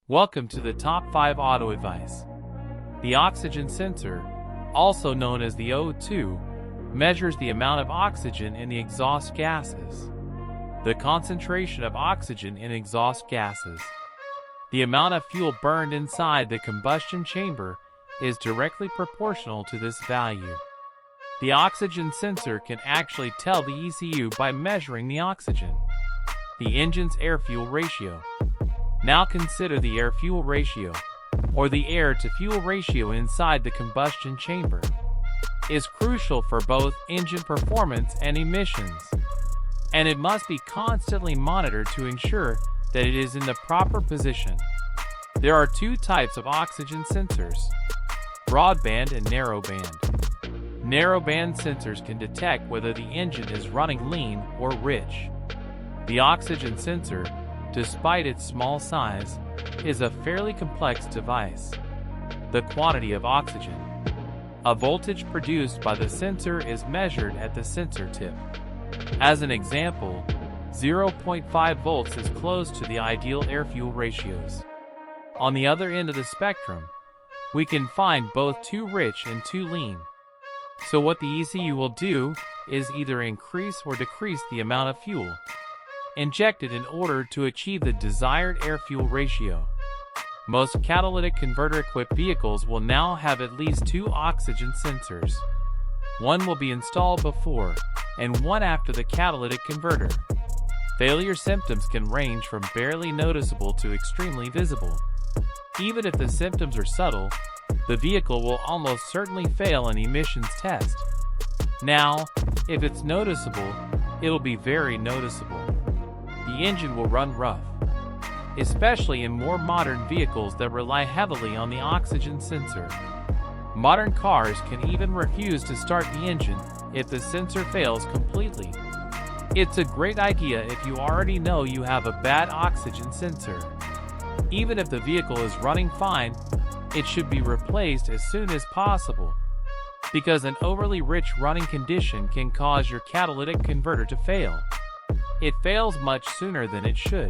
Welcome to the Top 5 Auto Advice. The oxygen sensor, also known as the O2, measures the amount of oxygen in the exhaust gases, the concentration of oxygen in exhaust gases. The amount of fuel burned inside the combustion chamber is directly proportional to this value. The oxygen sensor can actually tell the ECU by measuring the oxygen, the engine's air-fuel ratio. Now consider the air-fuel ratio, or the air-to-fuel ratio inside the combustion chamber, is crucial for both engine performance and emissions, and it must be constantly monitored to ensure that it is in the proper position. There are two types of oxygen sensors: broadband and narrowband. Narrowband sensors can detect whether the engine is running lean or rich. The oxygen sensor, despite its small size, is a fairly complex device. The quantity of oxygen, a voltage produced by the sensor, is measured at the sensor tip. As an example, 0.5 volts is close to the ideal air-fuel ratios. On the other end of the spectrum, we can find both too rich and too lean. So what the ECU will do is either increase or decrease the amount of fuel injected in order to achieve the desired air-fuel ratio. Most catalytic converter-equipped vehicles will now have at least two oxygen sensors. One will be installed before and one after the catalytic converter. Failure symptoms can range from barely noticeable to extremely visible. Even if the symptoms are subtle, the vehicle will almost certainly fail an emissions test. Now, if it's noticeable, it'll be very noticeable. The engine will run rough, especially in more modern vehicles that rely heavily on the oxygen sensor. Modern cars can even refuse to start the engine if the sensor fails completely. It's a great idea if you already know you have a bad oxygen sensor. Even if the vehicle is running fine, it should be replaced as soon as possible, because an overly rich running condition can cause your catalytic converter to fail. It fails much sooner than it should.